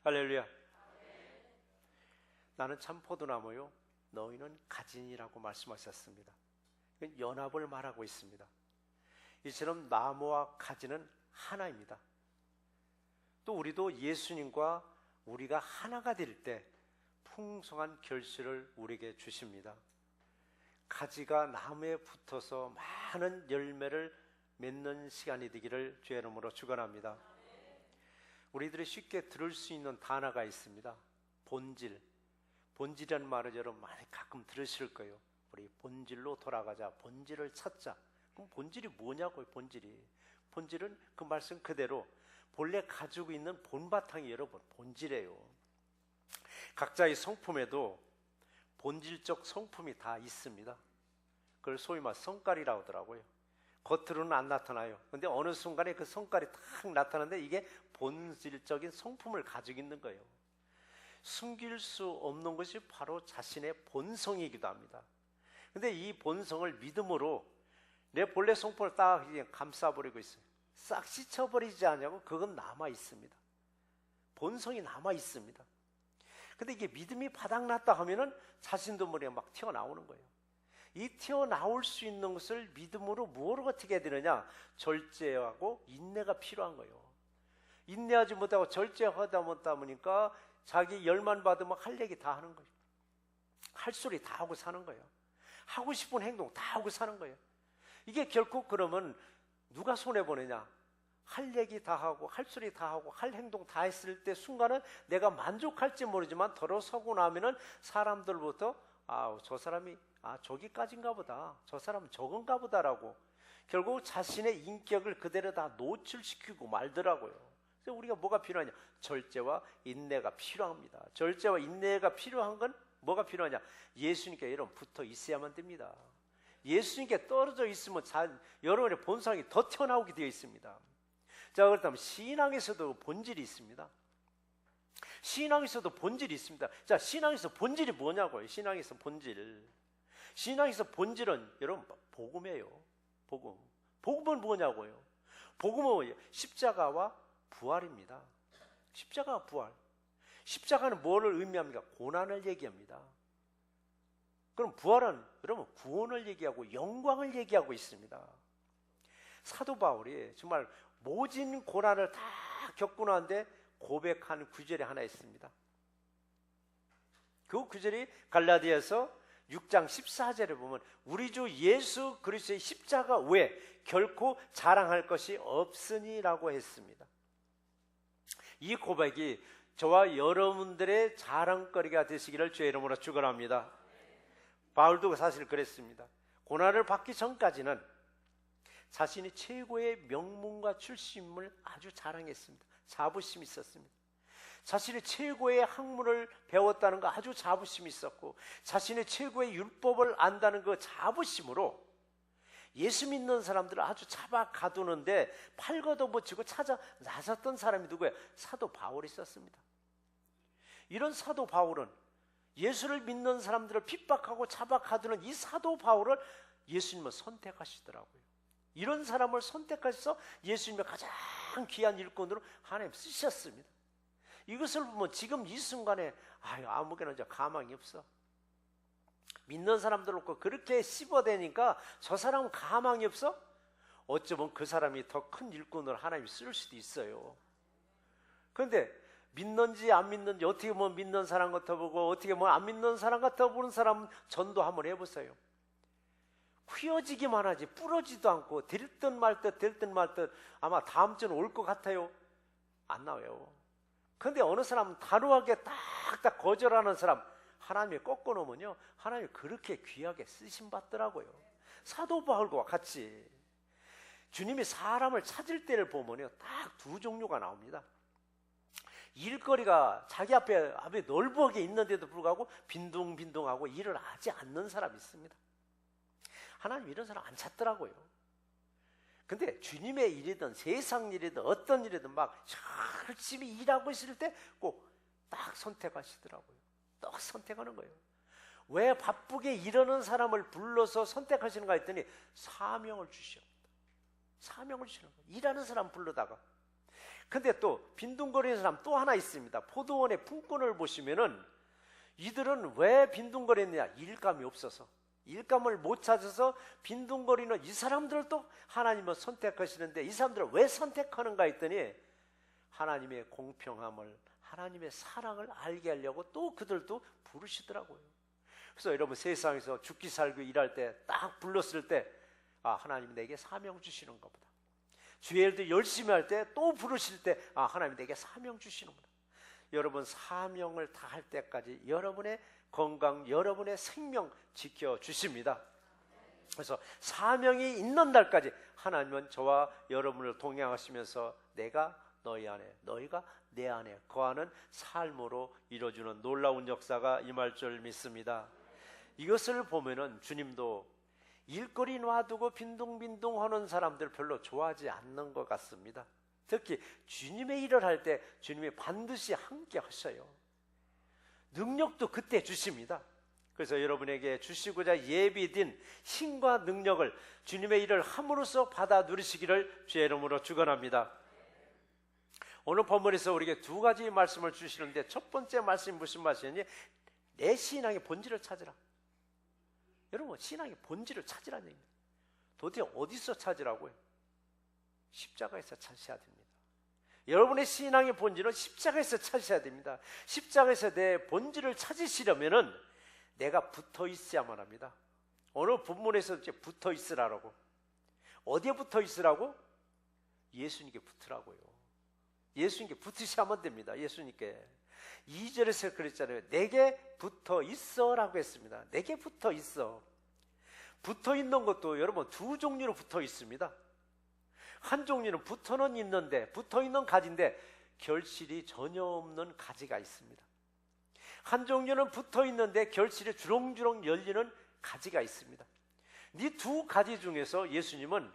할렐루야. 나는 참 포도나무요 너희는 가지니라고 말씀하셨습니다. 연합을 말하고 있습니다. 이처럼 나무와 가지는 하나입니다. 또 우리도 예수님과 우리가 하나가 될 때 풍성한 결실을 우리에게 주십니다. 가지가 나무에 붙어서 많은 열매를 맺는 시간이 되기를 주의 이름으로 축원합니다. 우리들이 쉽게 들을 수 있는 단어가 있습니다. 본질. 본질이라는 말을 여러분 많이 가끔 들으실 거예요. 우리 본질로 돌아가자. 본질을 찾자. 그럼 본질이 뭐냐고요, 본질이. 본질은 그 말씀 그대로 본래 가지고 있는 본바탕이 여러분 본질이에요. 각자의 성품에도 본질적 성품이 다 있습니다. 그걸 소위 말 성깔이라고 하더라고요. 겉으로는 안 나타나요. 근데 어느 순간에 그 성깔이 딱 나타나는데 이게 본질적인 성품을 가지고 있는 거예요. 숨길 수 없는 것이 바로 자신의 본성이기도 합니다. 근데 이 본성을 믿음으로 내 본래 성품을 딱 감싸버리고 있어요. 싹 씻어버리지 않냐고. 그건 남아있습니다. 본성이 남아있습니다. 근데 이게 믿음이 바닥났다 하면은 자신도 모르게 막 튀어나오는 거예요. 이 튀어나올 수 있는 것을 믿음으로 무엇을 어떻게 해야 되느냐? 절제하고 인내가 필요한 거예요. 인내하지 못하고 절제하다 못하다 보니까 자기 열만 받으면 할 얘기 다 하는 거예요. 할 소리 다 하고 사는 거예요. 하고 싶은 행동 다 하고 사는 거예요. 이게 결국 그러면 누가 손해보느냐? 할 얘기 다 하고 할 소리 다 하고 할 행동 다 했을 때 순간은 내가 만족할지 모르지만 들어서고 나면은 사람들부터 저 사람이 저기까지인가 보다, 저 사람은 저건가 보다라고 결국 자신의 인격을 그대로 다 노출시키고 말더라고요. 그래서 우리가 뭐가 필요하냐? 절제와 인내가 필요합니다. 절제와 인내가 필요한 건 뭐가 필요하냐? 예수님께 여러분 붙어 있어야만 됩니다. 예수님께 떨어져 있으면 여러분의 본성이 더 튀어나오게 되어 있습니다. 자, 그렇다면 신앙에서도 본질이 있습니다. 신앙에서도 본질이 있습니다. 자, 신앙에서 본질이 뭐냐고요? 신앙에서 본질. 신앙에서 본질은 여러분 복음이에요. 복음. 복음은 뭐냐고요? 복음은 십자가와 부활입니다. 십자가와 부활. 십자가는 뭐를 의미합니까? 고난을 얘기합니다. 그럼 부활은 여러분 구원을 얘기하고 영광을 얘기하고 있습니다. 사도 바울이 정말 모진 고난을 다 겪고 나는데 고백한 구절이 하나 있습니다. 그 구절이 갈라디아서 6장 14절에 보면 우리 주 예수 그리스도의 십자가 외에 결코 자랑할 것이 없으니라고 했습니다. 이 고백이 저와 여러분들의 자랑거리가 되시기를 주의 이름으로 축원합니다. 바울도 사실 그랬습니다. 고난을 받기 전까지는 자신이 최고의 명문과 출신을 아주 자랑했습니다. 자부심이 있었습니다. 자신이 최고의 학문을 배웠다는 거 아주 자부심이 있었고 자신의 최고의 율법을 안다는 그 자부심으로 예수 믿는 사람들을 아주 잡아 가두는데 팔 걷어붙이고 찾아 나섰던 사람이 누구예요? 사도 바울이 있었습니다. 이런 사도 바울은 예수를 믿는 사람들을 핍박하고 잡아 가두는 이 사도 바울을 예수님은 선택하시더라고요. 이런 사람을 선택하셔서 예수님의 가장 귀한 일꾼으로 하나님 쓰셨습니다. 이것을 보면 지금 이 순간에 아무개나 가망이 없어. 믿는 사람들 놓고 그렇게 씹어대니까 저 사람은 가망이 없어? 어쩌면 그 사람이 더 큰 일꾼으로 하나님이 쓸 수도 있어요. 그런데 믿는지 안 믿는지 어떻게 보면 믿는 사람 같아 보고 어떻게 보면 안 믿는 사람 같아 보는 사람은 전도 한번 해보세요. 휘어지기만 하지 부러지도 않고 될 듯 말 듯 아마 다음 주는 올 것 같아요. 안 나와요. 그런데 어느 사람은 단호하게 딱딱 거절하는 사람 하나님이 꺾어놓으면요 하나님이 그렇게 귀하게 쓰심받더라고요. 사도 바울과 같이 주님이 사람을 찾을 때를 보면요 딱 두 종류가 나옵니다. 일거리가 자기 앞에 넓게 있는데도 불구하고 빈둥빈둥하고 일을 하지 않는 사람이 있습니다. 하나님 이런 사람 안 찾더라고요. 근데 주님의 일이든 세상 일이든 어떤 일이든 막 열심히 일하고 있을 때 꼭 딱 선택하시더라고요. 딱 선택하는 거예요. 왜 바쁘게 일하는 사람을 불러서 선택하시는가 했더니 사명을 주시옵니다. 사명을 주시는 거예요. 일하는 사람 불러다가 근데 또 빈둥거리는 사람 또 하나 있습니다. 포도원의 품꾼을 보시면은 이들은 왜 빈둥거렸느냐? 일감이 없어서, 일감을 못 찾아서 빈둥거리는 이 사람들도 하나님은 선택하시는데 이 사람들을 왜 선택하는가 했더니 하나님의 공평함을, 하나님의 사랑을 알게 하려고 또 그들도 부르시더라고요. 그래서 여러분, 세상에서 죽기 살기 일할 때 딱 불렀을 때 하나님 내게 사명 주시는가 보다. 주의 일도 열심히 할 때 또 부르실 때 하나님 내게 사명 주시는구나. 여러분, 사명을 다할 때까지 여러분의 건강, 여러분의 생명 지켜주십니다. 그래서 사명이 있는 날까지 하나님은 저와 여러분을 동행하시면서 내가 너희 안에, 너희가 내 안에 거하는 삶으로 이루어주는 놀라운 역사가 임할 줄 믿습니다. 이것을 보면은 주님도 일거리 놔두고 빈둥빈둥 하는 사람들 별로 좋아하지 않는 것 같습니다. 특히 주님의 일을 할 때 주님이 반드시 함께 하셔요. 능력도 그때 주십니다. 그래서 여러분에게 주시고자 예비된 힘과 능력을 주님의 일을 함으로써 받아 누리시기를 주의 이름으로 축원합니다. 오늘 본문에서 우리에게 두 가지 말씀을 주시는데, 첫 번째 말씀이 무슨 말씀이냐? 내 신앙의 본질을 찾으라. 여러분, 신앙의 본질을 찾으라는 얘기입니다. 도대체 어디서 찾으라고요? 십자가에서 찾으셔야 됩니다. 여러분의 신앙의 본질은 십자가에서 찾으셔야 됩니다. 십자가에서 내 본질을 찾으시려면은 내가 붙어 있어야만 합니다. 오늘 본문에서 이제 붙어 있으라고. 어디에 붙어 있으라고? 예수님께 붙으라고요. 예수님께 붙으셔야만 됩니다. 예수님께. 2절에서 그랬잖아요. 내게 붙어 있어라고 했습니다. 내게 붙어 있어. 붙어 있는 것도 여러분 두 종류로 붙어 있습니다. 한 종류는 붙어는 있는데, 붙어 있는 가지인데 결실이 전혀 없는 가지가 있습니다. 한 종류는 붙어 있는데 결실이 주렁주렁 열리는 가지가 있습니다. 이 두 가지 중에서 예수님은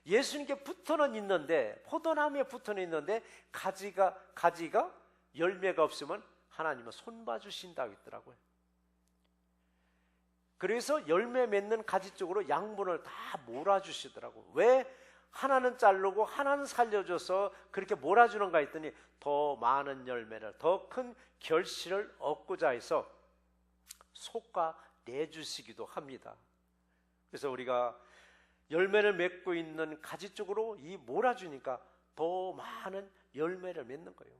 예수님께 붙어는 있는데, 포도나무에 붙어는 있는데 가지가 열매가 없으면 하나님은 손봐 주신다고 했더라고요. 그래서 열매 맺는 가지 쪽으로 양분을 다 몰아주시더라고요. 왜 하나는 자르고 하나는 살려줘서 그렇게 몰아주는가 했더니 더 많은 열매를, 더 큰 결실을 얻고자 해서 솎아 내주시기도 합니다. 그래서 우리가 열매를 맺고 있는 가지 쪽으로 이 몰아주니까 더 많은 열매를 맺는 거예요.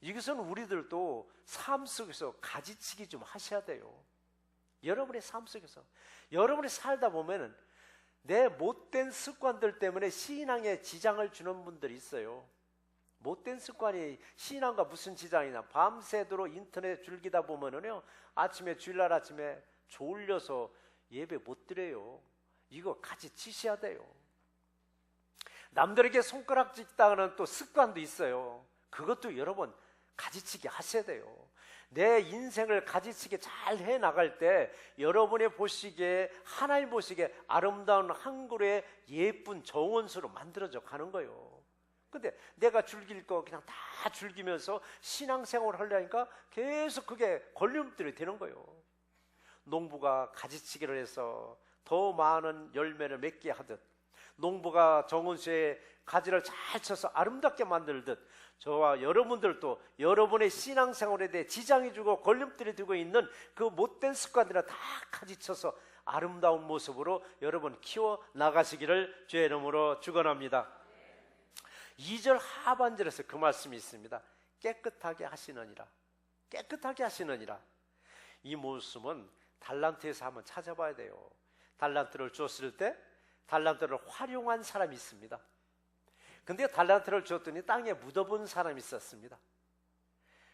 이것은 우리들도 삶 속에서 가지치기 좀 하셔야 돼요. 여러분의 삶 속에서, 여러분이 살다 보면은 내 못된 습관들 때문에 신앙에 지장을 주는 분들이 있어요. 못된 습관이 신앙과 무슨 지장이냐? 밤새도록 인터넷 즐기다 보면은요, 아침에 주일날 아침에 졸려서 예배 못 드려요. 이거 같이 치셔야 돼요. 남들에게 손가락 찍다가는 또 습관도 있어요. 그것도 여러분 가지치기 하셔야 돼요. 내 인생을 가지치기 잘 해나갈 때 여러분이 보시기에, 하나님 보시기에 아름다운 한 그루의 예쁜 정원수로 만들어져 가는 거예요. 근데 내가 즐길 거 그냥 다 즐기면서 신앙생활을 하려니까 계속 그게 걸림돌이 되는 거예요. 농부가 가지치기를 해서 더 많은 열매를 맺게 하듯, 농부가 정원수에 가지를 잘 쳐서 아름답게 만들듯, 저와 여러분들도 여러분의 신앙생활에 대해 지장이 주고 걸림돌이 되고 있는 그 못된 습관들을 다 가지쳐서 아름다운 모습으로 여러분 키워 나가시기를 주의 이름으로 축원합니다. 2절 하반절에서 그 말씀이 있습니다. 깨끗하게 하시느니라. 깨끗하게 하시느니라. 이 모습은 달란트에서 한번 찾아봐야 돼요. 달란트를 줬을 때 달란트를 활용한 사람이 있습니다. 근데 달란트를 줬더니 땅에 묻어본 사람이 있었습니다.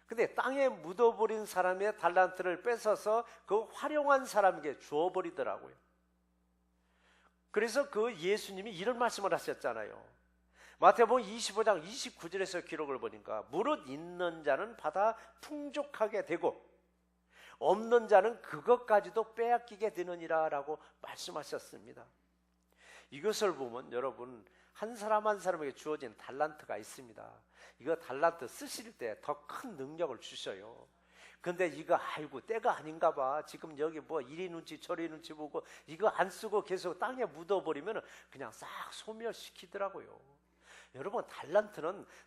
근데 땅에 묻어버린 사람의 달란트를 뺏어서 그 활용한 사람에게 주어버리더라고요. 그래서 그 예수님이 이런 말씀을 하셨잖아요. 마태복음 25장 29절에서 기록을 보니까 무릇 있는 자는 받아 풍족하게 되고 없는 자는 그것까지도 빼앗기게 되느니라 라고 말씀하셨습니다. 이것을 보면 여러분, 한 사람 한 사람에게 주어진 달란트가 있습니다. 이거 달란트 쓰실 때 더 큰 능력을 주셔요. 근데 이거 아이고 때가 아닌가 봐, 지금 여기 뭐 이리 눈치 저리 눈치 보고 이거 안 쓰고 계속 땅에 묻어버리면 그냥 싹 소멸시키더라고요. 여러분,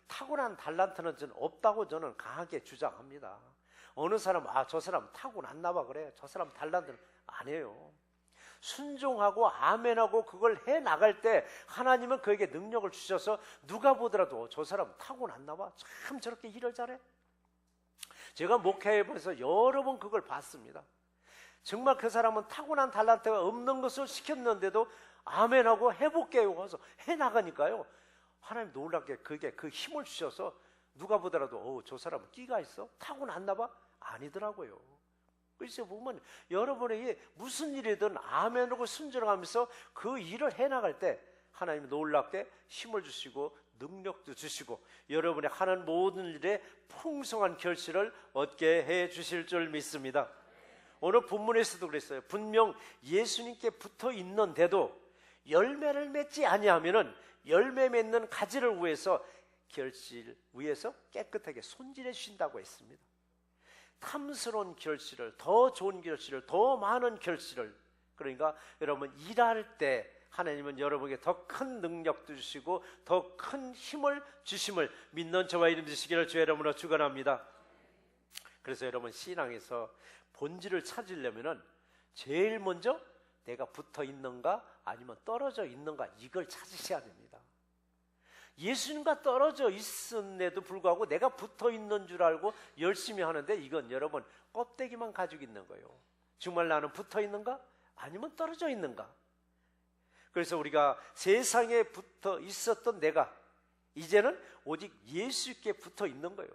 타고난 달란트는 저는 없다고 저는 강하게 주장합니다. 어느 사람, 저 사람 타고났나 봐 그래. 저 사람 달란트는 아니에요. 순종하고 아멘하고 그걸 해 나갈 때 하나님은 그에게 능력을 주셔서 누가 보더라도 저 사람 타고났나 봐. 참 저렇게 일을 잘해. 제가 목회해보면서 여러 번 그걸 봤습니다. 정말 그 사람은 타고난 달란트가 없는 것을 시켰는데도 아멘하고 해볼게요 해서 해나가니까요, 하나님 놀랍게 그게 그 힘을 주셔서 누가 보더라도 저 사람은 끼가 있어? 타고났나 봐? 아니더라고요. 그래서 보면 여러분에게 무슨 일이든 아멘하고 순종하면서 그 일을 해나갈 때 하나님이 놀랍게 힘을 주시고 능력도 주시고 여러분이 하는 모든 일에 풍성한 결실을 얻게 해 주실 줄 믿습니다. 오늘 본문에서도 그랬어요. 분명 예수님께 붙어 있는데도 열매를 맺지 아니하면은 열매 맺는 가지를 위해서 결실 위에서 깨끗하게 손질해 주신다고 했습니다. 탐스러운 결실을, 더 좋은 결실을, 더 많은 결실을, 그러니까 여러분 일할 때 하나님은 여러분에게 더 큰 능력도 주시고 더 큰 힘을 주심을 믿는 저와 이름 되시기를 주의 이름으로 축원합니다. 그래서 여러분 신앙에서 본질을 찾으려면은 제일 먼저 내가 붙어 있는가 아니면 떨어져 있는가 이걸 찾으셔야 됩니다. 예수님과 떨어져 있음에도 불구하고 내가 붙어 있는 줄 알고 열심히 하는데 이건 여러분 껍데기만 가지고 있는 거예요. 정말 나는 붙어 있는가 아니면 떨어져 있는가. 그래서 우리가 세상에 붙어 있었던 내가 이제는 오직 예수께 붙어 있는 거예요.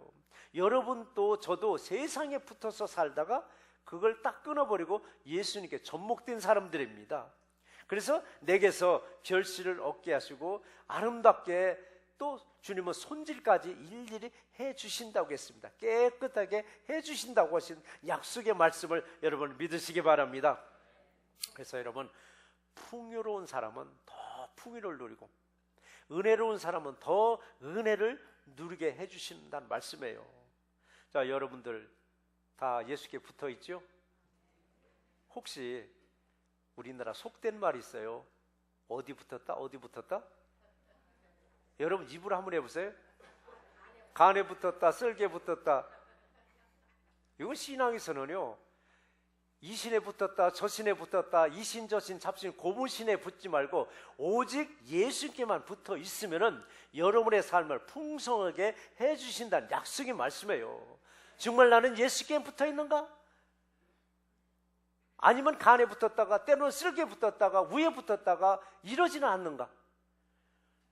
여러분도 저도 세상에 붙어서 살다가 그걸 딱 끊어버리고 예수님께 접목된 사람들입니다. 그래서 내게서 결실을 얻게 하시고 아름답게 또 주님은 손질까지 일일이 해주신다고 했습니다. 깨끗하게 해주신다고 하신 약속의 말씀을 여러분 믿으시기 바랍니다. 그래서 여러분 풍요로운 사람은 더 풍요를 누리고 은혜로운 사람은 더 은혜를 누리게 해주신다는 말씀이에요. 자, 여러분들 다 예수께 붙어 있죠? 혹시 우리나라 속된 말이 있어요. 어디 붙었다? 어디 붙었다? 여러분 입으로 한번 해보세요. 간에 붙었다, 쓸개 붙었다. 이건 신앙에서는요, 이 신에 붙었다, 저 신에 붙었다, 이 신, 저 신, 잡신, 고무신에 붙지 말고 오직 예수님께만 붙어 있으면은 여러분의 삶을 풍성하게 해주신다는 약속의 말씀이에요. 정말 나는 예수께 붙어 있는가? 아니면 간에 붙었다가 때로는 쓸개 붙었다가 위에 붙었다가 이러지는 않는가?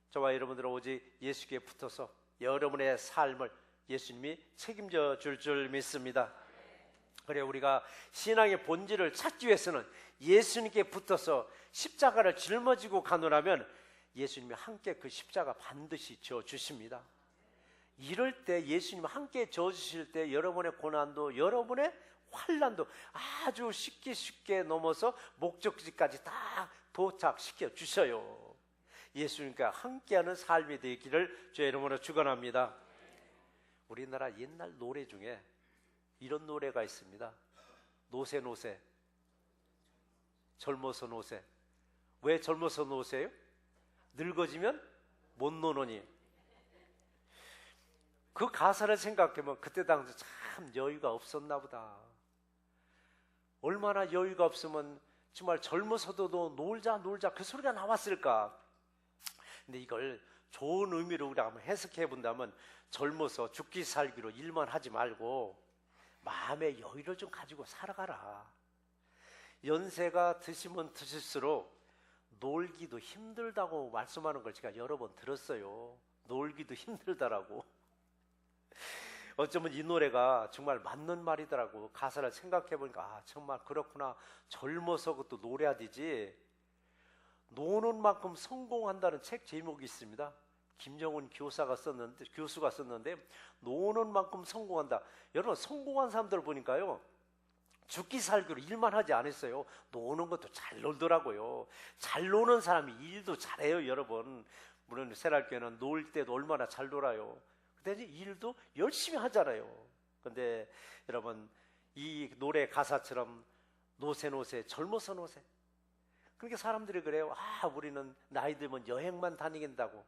저와 여러분들은 오직 예수께 붙어서 여러분의 삶을 예수님이 책임져 줄 줄 믿습니다. 그래 우리가 신앙의 본질을 찾기 위해서는 예수님께 붙어서 십자가를 짊어지고 가노라면 예수님이 함께 그 십자가 반드시 져주십니다. 이럴 때 예수님이 함께 져주실 때 여러분의 고난도 여러분의 환난도 아주 쉽게 넘어서 목적지까지 다 도착시켜 주셔요. 예수님과 함께하는 삶이 되기를 주의 이름으로 축원합니다. 우리나라 옛날 노래 중에 이런 노래가 있습니다. 노세 노세 젊어서 노세. 왜 젊어서 노세요? 늙어지면 못 노노니. 그 가사를 생각하면 그때 당시 참 여유가 없었나 보다. 얼마나 여유가 없으면 정말 젊어서도 놀자 그 소리가 나왔을까. 근데 이걸 좋은 의미로 우리가 한번 해석해 본다면 젊어서 죽기 살기로 일만 하지 말고 마음의 여유를 좀 가지고 살아가라. 연세가 드시면 드실수록 놀기도 힘들다고 말씀하는 걸 제가 여러 번 들었어요. 놀기도 힘들다라고. 어쩌면 이 노래가 정말 맞는 말이더라고. 가사를 생각해 보니까 정말 그렇구나. 젊어서 그것도 노래해야 되지. 노는 만큼 성공한다는 책 제목이 있습니다. 김정은 교수가 썼는데 노는 만큼 성공한다. 여러분 성공한 사람들 보니까요 죽기 살기로 일만 하지 않았어요. 노는 것도 잘 놀더라고요. 잘 노는 사람이 일도 잘해요. 여러분 물론 세랄교회는 놀 때도 얼마나 잘 놀아요. 근데 일도 열심히 하잖아요. 근데 여러분 이 노래 가사처럼 노세 젊어서 노세. 그러니까 사람들이 그래요. 우리는 나이 들면 여행만 다니긴다고.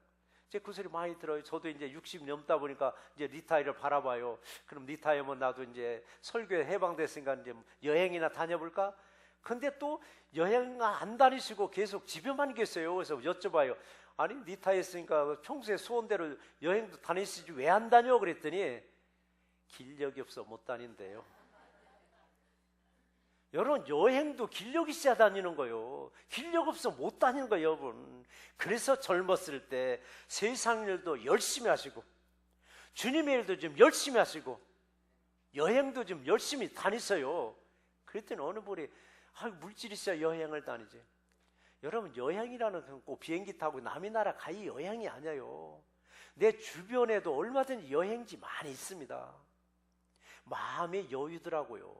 이제 그 소리 많이 들어요. 저도 이제 60 넘다 보니까 이제 리타이어를 바라봐요. 그럼 리타이어면 나도 이제 설교에 해방됐으니까 이제 여행이나 다녀볼까? 근데 또 여행 안 다니시고 계속 집에만 계세요. 그래서 여쭤봐요. 아니, 리타이어 했으니까 평소에 소원대로 여행도 다니시지 왜 안 다녀? 그랬더니 길력이 없어 못 다닌대요. 여러분, 여행도 길력 있어야 다니는 거예요. 길력 없어 못 다니는 거예요, 여러분. 그래서 젊었을 때 세상 일도 열심히 하시고 주님의 일도 좀 열심히 하시고 여행도 좀 열심히 다니세요. 그랬더니 어느 분이 물질이 있어야 여행을 다니지. 여러분, 여행이라는 건 꼭 비행기 타고 남의 나라 가이 여행이 아니에요. 내 주변에도 얼마든지 여행지 많이 있습니다. 마음의 여유더라고요.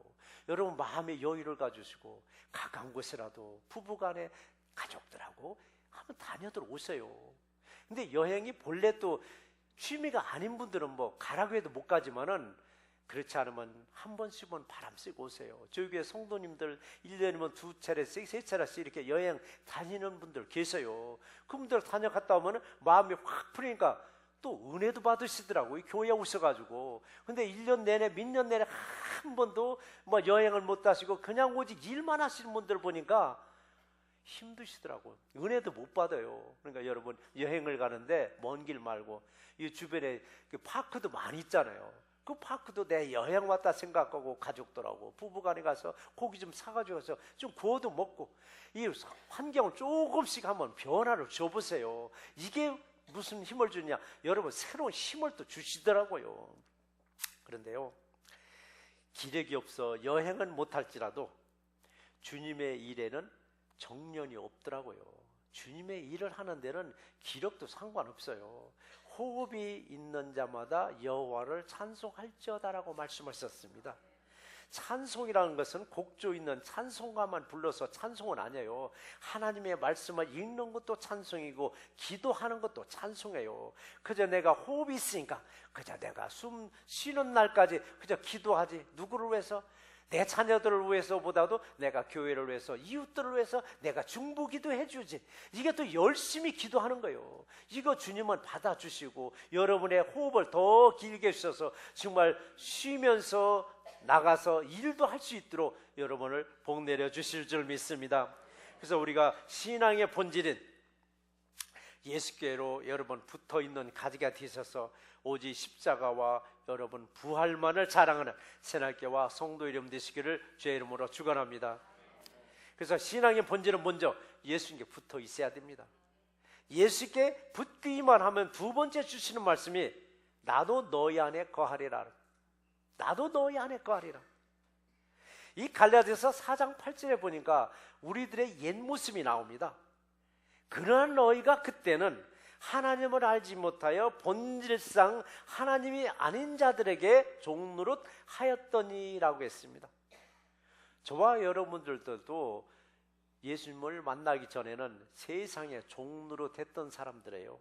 여러분, 마음의 여유를 가지시고 가까운 곳이라도 부부간에 가족들하고 한번 다녀들 오세요. 근데 여행이 본래 또 취미가 아닌 분들은 뭐 가라고 해도 못 가지만은 그렇지 않으면 한 번씩은 바람 쐬고 오세요. 저희 교회 성도님들 1년이면 2차례씩 3차례씩 이렇게 여행 다니는 분들 계세요. 그분들 다녀갔다 오면 마음이 확 풀리니까 또 은혜도 받으시더라고요. 교회에 오셔가지고. 근데 1년 내내 민년 내내 한 번도 뭐 여행을 못 하시고 그냥 오직 일만 하시는 분들 보니까 힘드시더라고요. 은혜도 못 받아요. 그러니까 여러분, 여행을 가는데 먼 길 말고 이 주변에 파크도 많이 있잖아요. 그 파크도 내 여행 왔다 생각하고 가족들하고 부부간에 가서 고기 좀 사가지고 가서 좀 구워도 먹고 이 환경을 조금씩 한번 변화를 줘보세요. 이게 무슨 힘을 주냐? 여러분, 새로운 힘을 또 주시더라고요. 그런데요, 기력이 없어 여행은 못할지라도 주님의 일에는 정년이 없더라고요. 주님의 일을 하는 데는 기력도 상관없어요. 호흡이 있는 자마다 여호와를 찬송할지어다라고 말씀하셨습니다. 찬송이라는 것은 곡조 있는 찬송가만 불러서 찬송은 아니에요. 하나님의 말씀을 읽는 것도 찬송이고 기도하는 것도 찬송이에요. 그저 내가 호흡이 있으니까 그저 내가 숨 쉬는 날까지 그저 기도하지. 누구를 위해서? 내 자녀들을 위해서보다도 내가 교회를 위해서, 이웃들을 위해서 내가 중보기도 해주지. 이게 또 열심히 기도하는 거예요. 이거 주님은 받아주시고 여러분의 호흡을 더 길게 주셔서 정말 쉬면서 나가서 일도 할 수 있도록 여러분을 복 내려 주실 줄 믿습니다. 그래서 우리가 신앙의 본질인 예수께로 여러분 붙어있는 가지가 되셔서 오직 십자가와 여러분 부활만을 자랑하는 새날교와 성도 이름 되시기를 주의 이름으로 축원합니다. 그래서 신앙의 본질은 먼저 예수님께 붙어 있어야 됩니다. 예수께 붙기만 하면 두 번째 주시는 말씀이 나도 너희 안에 거하리라. 나도 너희 안에 거하리라. 이 갈라디아서 4장 8절에 보니까 우리들의 옛 모습이 나옵니다. 그러나 너희가 그때는 하나님을 알지 못하여 본질상 하나님이 아닌 자들에게 종노릇 하였더니라고 했습니다. 저와 여러분들도 예수님을 만나기 전에는 세상에 종노릇 했던 사람들이에요.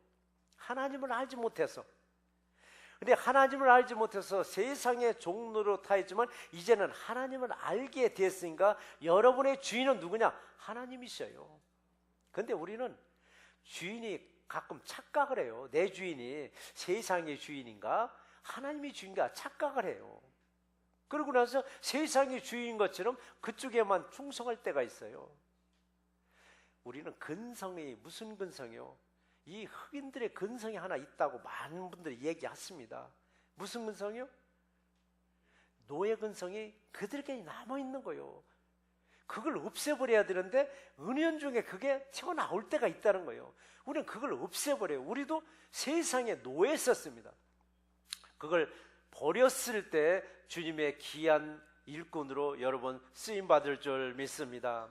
하나님을 알지 못해서. 근데 하나님을 알지 못해서 세상에 종노릇 하였지만 이제는 하나님을 알게 됐으니까 여러분의 주인은 누구냐? 하나님이셔요. 근데 우리는 주인이 가끔 착각을 해요. 내 주인이 세상의 주인인가 하나님의 주인인가 착각을 해요. 그러고 나서 세상의 주인인 것처럼 그쪽에만 충성할 때가 있어요. 우리는 근성이 무슨 근성이요? 이 흑인들의 근성이 하나 있다고 많은 분들이 얘기하십니다. 무슨 근성이요? 노예 근성이 그들에게 남아있는 거예요. 그걸 없애버려야 되는데 은연중에 그게 튀어나올 때가 있다는 거예요. 우리는 그걸 없애버려요. 우리도 세상에 노예였었습니다. 그걸 버렸을 때 주님의 귀한 일꾼으로 여러분 쓰임받을 줄 믿습니다.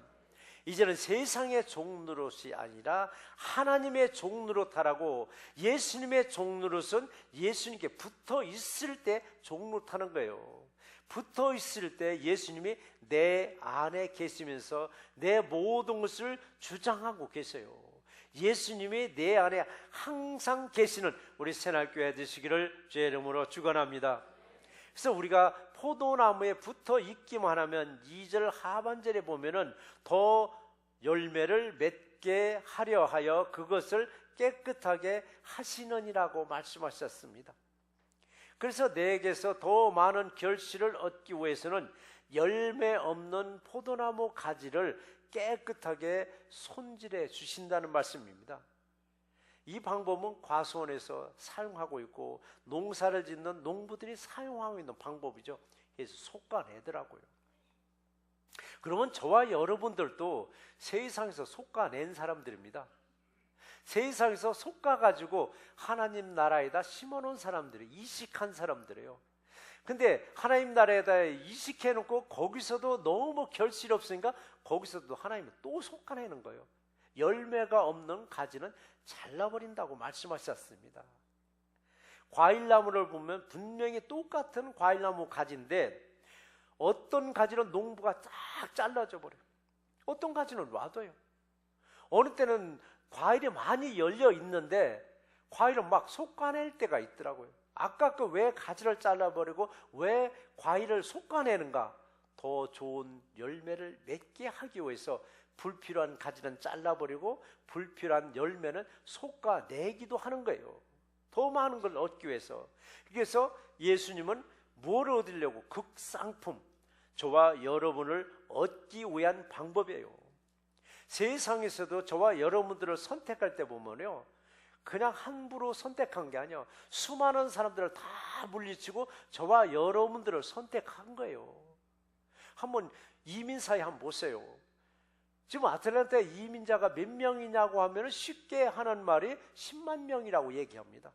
이제는 세상의 종노릇이 아니라 하나님의 종노릇하라고. 예수님의 종노릇은 예수님께 붙어 있을 때 종노릇하는 거예요. 붙어 있을 때 예수님이 내 안에 계시면서 내 모든 것을 주장하고 계세요. 예수님이 내 안에 항상 계시는 우리 새날교회 되시기를 주의 이름으로 축원합니다. 그래서 우리가 포도나무에 붙어 있기만 하면 2절 하반절에 보면은 더 열매를 맺게 하려 하여 그것을 깨끗하게 하시느니라고 말씀하셨습니다. 그래서 내게서 더 많은 결실을 얻기 위해서는 열매 없는 포도나무 가지를 깨끗하게 손질해 주신다는 말씀입니다. 이 방법은 과수원에서 사용하고 있고 농사를 짓는 농부들이 사용하고 있는 방법이죠. 그래서 솎아내더라고요. 그러면 저와 여러분들도 세상에서 솎아낸 사람들입니다. 세상에서 솎아가지고 하나님 나라에다 심어놓은 사람들이, 이식한 사람들이에요. 근데 하나님 나라에다 이식해놓고 거기서도 너무 결실이 없으니까 거기서도 하나님은 또 솎아내는 거예요. 열매가 없는 가지는 잘라버린다고 말씀하셨습니다. 과일나무를 보면 분명히 똑같은 과일나무 가지인데 어떤 가지는 농부가 쫙 잘라줘 버려요. 어떤 가지는 놔둬요. 어느 때는 과일이 많이 열려 있는데 과일을 막 솎아낼 때가 있더라고요. 아까 그 왜 가지를 잘라버리고 왜 과일을 솎아내는가? 더 좋은 열매를 맺게 하기 위해서 불필요한 가지는 잘라버리고 불필요한 열매는 솎아내기도 하는 거예요. 더 많은 걸 얻기 위해서. 그래서 예수님은 뭘 얻으려고? 극상품, 저와 여러분을 얻기 위한 방법이에요. 세상에서도 저와 여러분들을 선택할 때 보면요, 그냥 함부로 선택한 게 아니에요. 수많은 사람들을 다 물리치고 저와 여러분들을 선택한 거예요. 한번 이민사회 한번 보세요. 지금 아틀란타에 이민자가 몇 명이냐고 하면 쉽게 하는 말이 10만 명이라고 얘기합니다.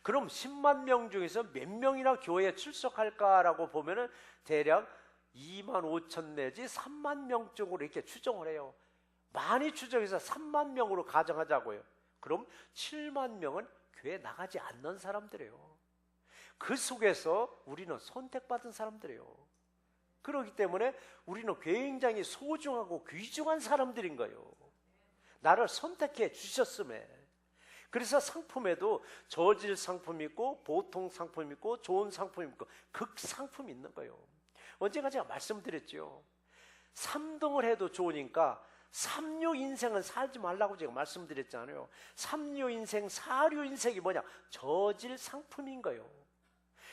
그럼 10만 명 중에서 몇 명이나 교회에 출석할까라고 보면은 대략 2만 5천 내지 3만 명 쪽으로 이렇게 추정을 해요. 많이 추정해서 3만 명으로 가정하자고요. 그럼 7만 명은 교회 나가지 않는 사람들이에요. 그 속에서 우리는 선택받은 사람들이에요. 그렇기 때문에 우리는 굉장히 소중하고 귀중한 사람들인 거예요. 나를 선택해 주셨음에. 그래서 상품에도 저질 상품이 있고 보통 상품이 있고 좋은 상품이 있고 극상품이 있는 거예요. 언젠가 제가 말씀드렸죠. 3등을 해도 좋으니까 3류 인생은 살지 말라고 제가 말씀드렸잖아요. 3류 인생, 4류 인생이 뭐냐? 저질 상품인 거예요.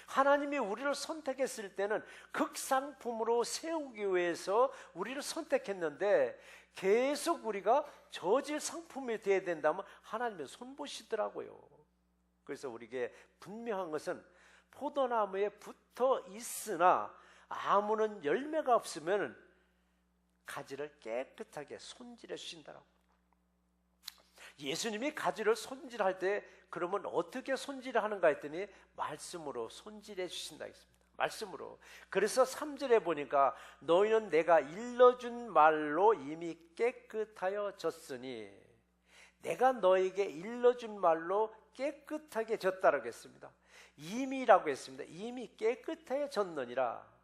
하나님이 우리를 선택했을 때는 극상품으로 세우기 위해서 우리를 선택했는데 계속 우리가 저질 상품이 되어야 된다면 하나님은 손보시더라고요. 그래서 우리에게 분명한 것은 포도나무에 붙어 있으나 아무런 열매가 없으면 가지를 깨끗하게 손질해 주신다라고. 예수님이 가지를 손질할 때 그러면 어떻게 손질하는가 했더니 말씀으로 손질해 주신다 했습니다. 말씀으로. 그래서 3절에 보니까 너희는 내가 일러준 말로 이미 깨끗하여졌으니, 내가 너에게 일러준 말로 깨끗하게 졌다라고 했습니다. 이미라고 했습니다. 이미 깨끗해졌느니라.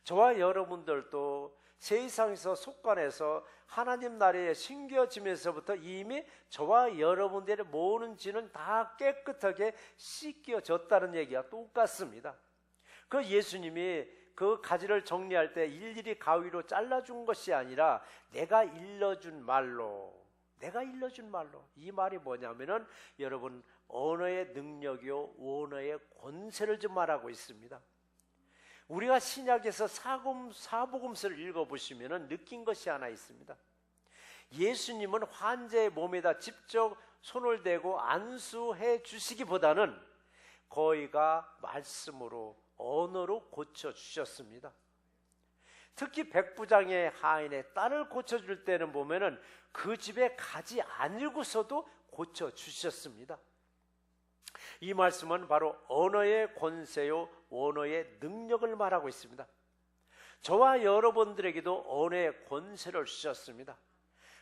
저와 여러분들도 세상에서 속관해서 하나님 나라에 심겨지면서부터 이미 저와 여러분들의 모든 죄는 다 깨끗하게 씻겨졌다는 얘기가 똑같습니다. 그 예수님이 그 가지를 정리할 때 일일이 가위로 잘라준 것이 아니라 내가 일러준 말로, 이 말이 뭐냐면은 여러분 언어의 능력이요 언어의 권세를 좀 말하고 있습니다. 우리가 신약에서 사복음서를 읽어보시면 느낀 것이 하나 있습니다. 예수님은 환자의 몸에다 직접 손을 대고 안수해 주시기보다는 거의가 말씀으로 언어로 고쳐주셨습니다. 특히 백부장의 하인의 딸을 고쳐줄 때는 보면은 그 집에 가지 않고서도 고쳐주셨습니다. 이 말씀은 바로 언어의 권세요 언어의 능력을 말하고 있습니다. 저와 여러분들에게도 언어의 권세를 주셨습니다.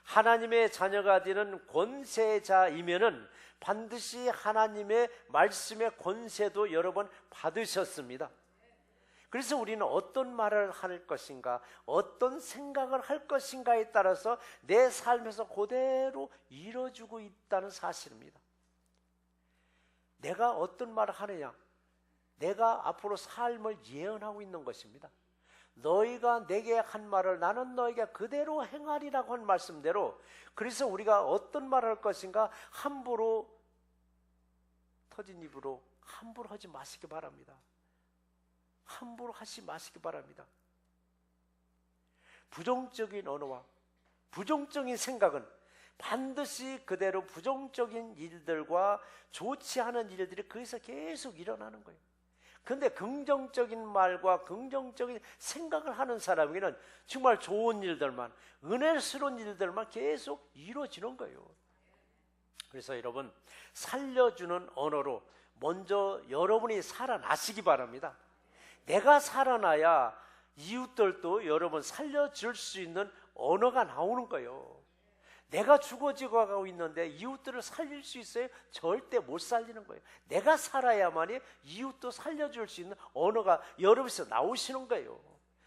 하나님의 자녀가 되는 권세자이면은 반드시 하나님의 말씀의 권세도 여러 번 받으셨습니다. 그래서 우리는 어떤 말을 할 것인가, 어떤 생각을 할 것인가에 따라서 내 삶에서 그대로 이루어지고 있다는 사실입니다. 내가 어떤 말을 하느냐, 내가 앞으로 삶을 예언하고 있는 것입니다. 너희가 내게 한 말을 나는 너희가 그대로 행하리라고 한 말씀대로, 그래서 우리가 어떤 말을 할 것인가 함부로 터진 입으로 함부로 하지 마시기 바랍니다. 함부로 하지 마시기 바랍니다. 부정적인 언어와 부정적인 생각은 반드시 그대로 부정적인 일들과 좋지 않은 일들이 거기서 계속 일어나는 거예요. 그런데 긍정적인 말과 긍정적인 생각을 하는 사람에게는 정말 좋은 일들만, 은혜스러운 일들만 계속 이루어지는 거예요. 그래서 여러분, 살려주는 언어로 먼저 여러분이 살아나시기 바랍니다. 내가 살아나야 이웃들도 여러분 살려줄 수 있는 언어가 나오는 거예요. 내가 죽어지고 가고 있는데 이웃들을 살릴 수 있어요? 절대 못 살리는 거예요. 내가 살아야만이 이웃도 살려줄 수 있는 언어가 여러분에서 나오시는 거예요.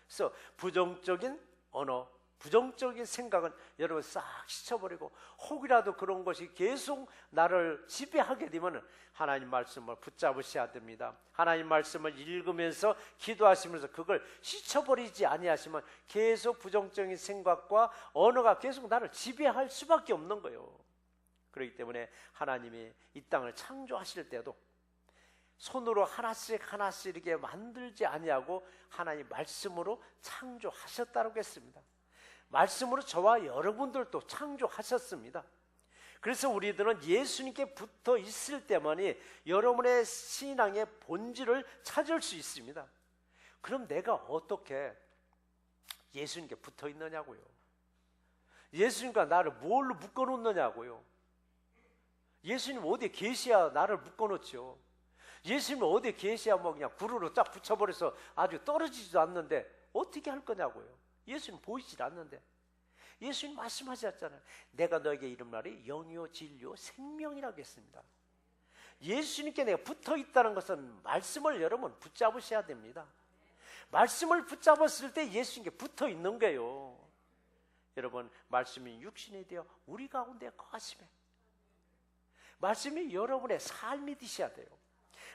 그래서 부정적인 언어, 부정적인 생각은 여러분 싹 씻어버리고, 혹이라도 그런 것이 계속 나를 지배하게 되면 하나님 말씀을 붙잡으셔야 됩니다. 하나님 말씀을 읽으면서 기도하시면서 그걸 씻어버리지 아니하시면 계속 부정적인 생각과 언어가 계속 나를 지배할 수밖에 없는 거예요. 그렇기 때문에 하나님이 이 땅을 창조하실 때도 손으로 하나씩 하나씩 이렇게 만들지 아니하고 하나님 말씀으로 창조하셨다고 했습니다. 말씀으로 저와 여러분들도 창조하셨습니다. 그래서 우리들은 예수님께 붙어 있을 때만이 여러분의 신앙의 본질을 찾을 수 있습니다. 그럼 내가 어떻게 예수님께 붙어 있느냐고요? 예수님과 나를 뭘로 묶어 놓느냐고요? 예수님 어디에 계셔야 나를 묶어 놓죠? 예수님 어디에 계셔야 뭐 그냥 구루로 딱 붙여버려서 아주 떨어지지도 않는데 어떻게 할 거냐고요? 예수님 보이질 않는데. 예수님 말씀하셨잖아요. 내가 너에게 이른 말이 영이요 진리요 생명이라고 했습니다. 예수님께 내가 붙어 있다는 것은 말씀을 여러분 붙잡으셔야 됩니다. 말씀을 붙잡았을 때 예수님께 붙어 있는 거예요. 여러분, 말씀이 육신이 되어 우리 가운데 거하시매. 말씀이 여러분의 삶이 되셔야 돼요.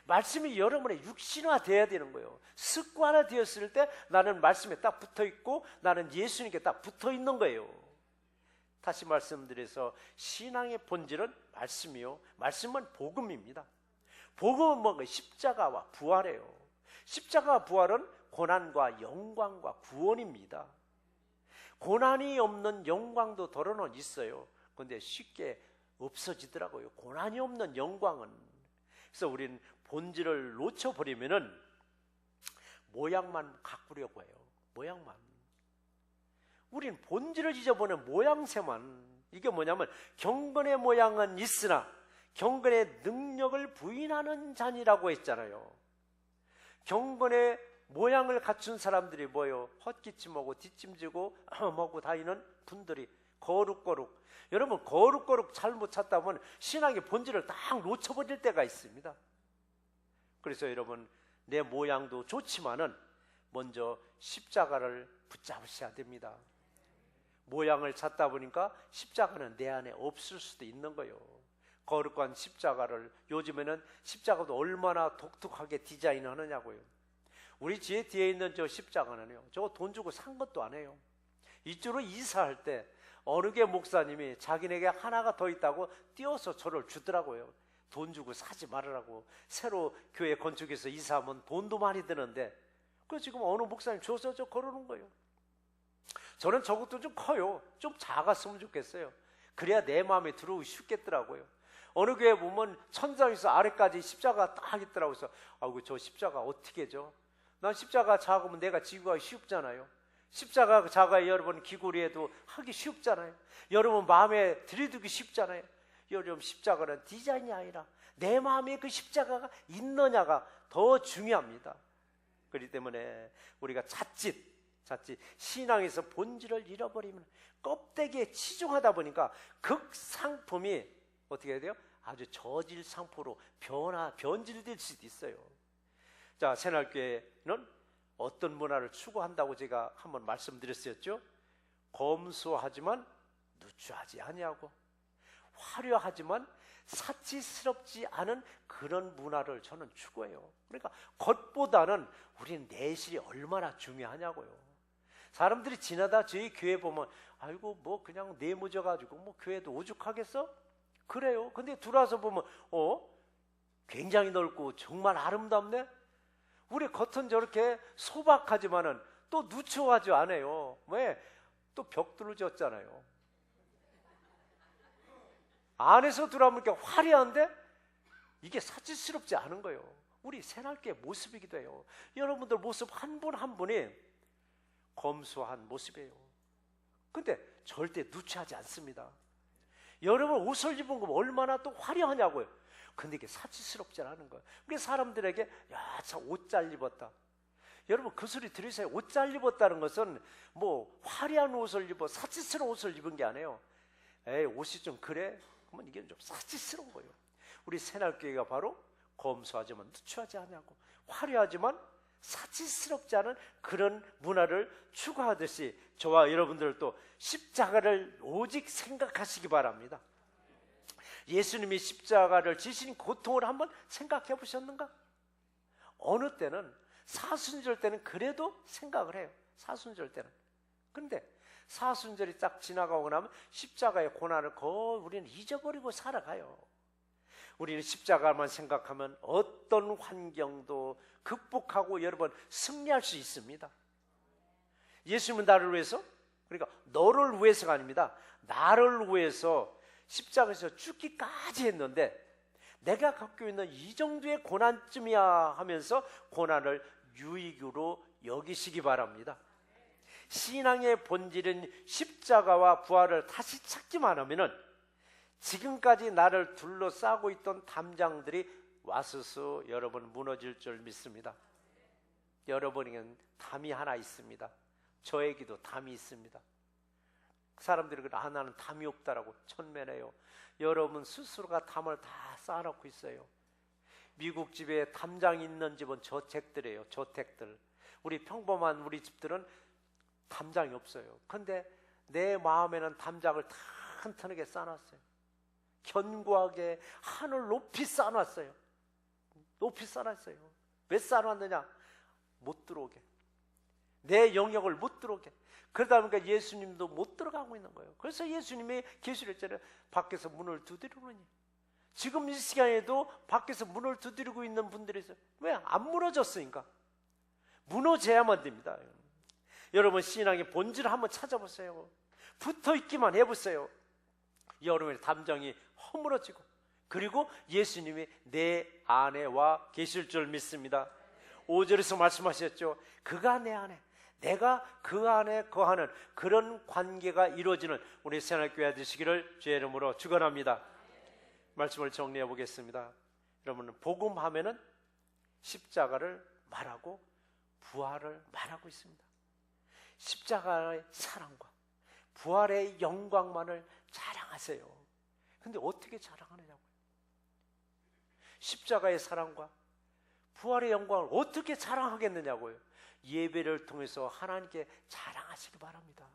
말씀이 여러분의 육신화 되어야 되는 거예요. 습관화 되었을 때 나는 말씀에 딱 붙어 있고 나는 예수님께 딱 붙어 있는 거예요. 다시 말씀드려서 신앙의 본질은 말씀이요, 말씀은 복음입니다. 복음은 뭔가 십자가와 부활이에요. 십자가와 부활은 고난과 영광과 구원입니다. 고난이 없는 영광도 더러는 있어요. 그런데 쉽게 없어지더라고요. 고난이 없는 영광은. 그래서 우리는 본질을 놓쳐버리면은 모양만 가꾸려고 해요. 모양만. 우린 본질을 잊어버리는 모양새만. 이게 뭐냐면 경건의 모양은 있으나 경건의 능력을 부인하는 자니라고 했잖아요. 경건의 모양을 갖춘 사람들이 뭐예요? 헛기침하고 뒷짐지고 먹고 다니는 분들이 거룩거룩. 여러분, 거룩거룩 잘못 찾다 보면 신앙의 본질을 딱 놓쳐버릴 때가 있습니다. 그래서 여러분, 내 모양도 좋지만은 먼저 십자가를 붙잡으셔야 됩니다. 모양을 찾다 보니까 십자가는 내 안에 없을 수도 있는 거예요. 거룩한 십자가를, 요즘에는 십자가도 얼마나 독특하게 디자인하느냐고요. 우리 집 뒤에 있는 저 십자가는요, 저거 돈 주고 산 것도 아니에요. 이쪽으로 이사할 때 어느 게 목사님이 자기네게 하나가 더 있다고 띄워서 저를 주더라고요. 돈 주고 사지 말으라고. 새로 교회 건축해서 이사하면 돈도 많이 드는데, 그 지금 어느 목사님 줘서 저 걸어놓은 거예요. 저는 저것도 좀 커요. 좀 작았으면 좋겠어요. 그래야 내 마음에 들어오기 쉽겠더라고요. 어느 교회 보면 천장에서 아래까지 십자가 딱 있더라고요. 그래서 아이고, 저 십자가 어떻게 줘? 난 십자가 작으면 내가 지고 가기 쉽잖아요. 십자가 작아야 여러분 귀고리에도 하기 쉽잖아요. 여러분 마음에 들이두기 쉽잖아요. 여러분, 십자가는 디자인이 아니라 내 마음에 그 십자가가 있느냐가 더 중요합니다. 그렇기 때문에 우리가 자칫 신앙에서 본질을 잃어버리면 껍데기에 치중하다 보니까 극상품이 어떻게 해야 돼요? 아주 저질 상품으로 변질될 수도 있어요. 자, 새날교회는 어떤 문화를 추구한다고 제가 한번 말씀드렸었죠. 검소하지만 누추하지 아니하고, 화려하지만 사치스럽지 않은 그런 문화를 저는 추구해요. 그러니까 겉보다는 우리는 내실이 얼마나 중요하냐고요. 사람들이 지나다 저희 교회 보면 아이고 뭐 그냥 내모져가지고 뭐 교회도 오죽하겠어? 그래요. 근데 들어와서 보면 굉장히 넓고 정말 아름답네. 우리 겉은 저렇게 소박하지만은 또 누추하지 않아요. 왜? 또 벽돌을 졌잖아요. 안에서 들어오면 이렇게 화려한데 이게 사치스럽지 않은 거예요. 우리 새날개의 모습이기도 해요. 여러분들 모습 한 분 한 분이 검소한 모습이에요. 근데 절대 누추하지 않습니다. 여러분 옷을 입은 거 얼마나 또 화려하냐고요. 근데 이게 사치스럽지 않은 거예요. 그래서 사람들에게 야, 참 옷 잘 입었다. 여러분 그 소리 들으세요. 옷 잘 입었다는 것은 뭐 화려한 옷을 입어 사치스러운 옷을 입은 게 아니에요. 에이 옷이 좀 그래? 그러면 이게 좀 사치스러운 거예요. 우리 새날교회가 바로 검소하지만 누추하지 않냐고 화려하지만 사치스럽지 않은 그런 문화를 추구하듯이 저와 여러분들도 십자가를 오직 생각하시기 바랍니다. 예수님이 십자가를 지신 고통을 한번 생각해 보셨는가? 어느 때는 사순절 때는 그래도 생각을 해요. 사순절 때는. 그런데 사순절이 딱 지나가고 나면 십자가의 고난을 거의 우리는 잊어버리고 살아가요. 우리는 십자가만 생각하면 어떤 환경도 극복하고 여러 번 승리할 수 있습니다. 예수님은 나를 위해서, 그러니까 너를 위해서가 아닙니다. 나를 위해서 십자가에서 죽기까지 했는데 내가 갖고 있는 이 정도의 고난쯤이야 하면서 고난을 유익으로 여기시기 바랍니다. 신앙의 본질은 십자가와 부활을 다시 찾기만 하면은 지금까지 나를 둘러싸고 있던 담장들이 와서서 여러분 무너질 줄 믿습니다. 여러분에게는 담이 하나 있습니다. 저에게도 담이 있습니다. 사람들이 나는 담이 없다라고 천면해요. 여러분 스스로가 담을 다 쌓아놓고 있어요. 미국 집에 담장이 있는 집은 저택들이에요. 저택들. 우리 평범한 우리 집들은 담장이 없어요. 근데 내 마음에는 담장을 튼튼하게 쌓아놨어요. 견고하게 하늘 높이 쌓아놨어요. 높이 쌓아놨어요. 왜 쌓아놨느냐? 못 들어오게. 내 영역을 못 들어오게. 그러다 보니까 예수님도 못 들어가고 있는 거예요. 그래서 예수님이 계시했잖아요. 밖에서 문을 두드리느니. 지금 이 시간에도 밖에서 문을 두드리고 있는 분들이 있어요. 왜? 안 무너졌으니까. 무너져야만 됩니다. 여러분 신앙의 본질을 한번 찾아보세요. 붙어있기만 해보세요. 여러분의 담장이 허물어지고 그리고 예수님이 내 안에 와 계실 줄 믿습니다. 5절에서 말씀하셨죠. 그가 내 안에 내가 그 안에 거하는 그런 관계가 이루어지는 우리 새날교회 되시기를 주의 이름으로 축원합니다. 말씀을 정리해 보겠습니다. 여러분 복음하면은 십자가를 말하고 부활을 말하고 있습니다. 십자가의 사랑과 부활의 영광만을 자랑하세요. 근데 어떻게 자랑하느냐고요? 십자가의 사랑과 부활의 영광을 어떻게 자랑하겠느냐고요? 예배를 통해서 하나님께 자랑하시기 바랍니다.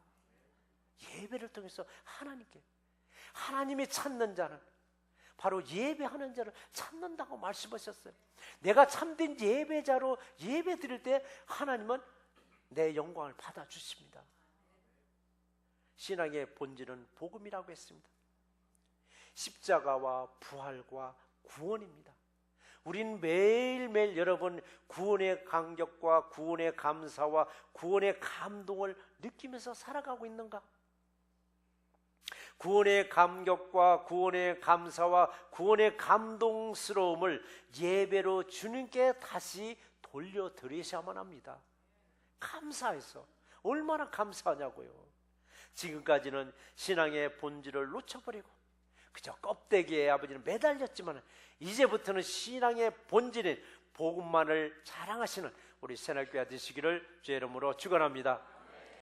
예배를 통해서 하나님께. 하나님이 찾는 자는 바로 예배하는 자를 찾는다고 말씀하셨어요. 내가 참된 예배자로 예배 드릴 때 하나님은 내 영광을 받아주십니다. 신앙의 본질은 복음이라고 했습니다. 십자가와 부활과 구원입니다. 우린 매일매일 여러분 구원의 감격과 구원의 감사와 구원의 감동을 느끼면서 살아가고 있는가? 구원의 감격과 구원의 감사와 구원의 감동스러움을 예배로 주님께 다시 돌려드리셔야만 합니다. 감사해서 얼마나 감사하냐고요. 지금까지는 신앙의 본질을 놓쳐버리고 그저 껍데기에 아버지는 매달렸지만 이제부터는 신앙의 본질인 복음만을 자랑하시는 우리 새날교회 되시기를 주의 이름으로 축원합니다.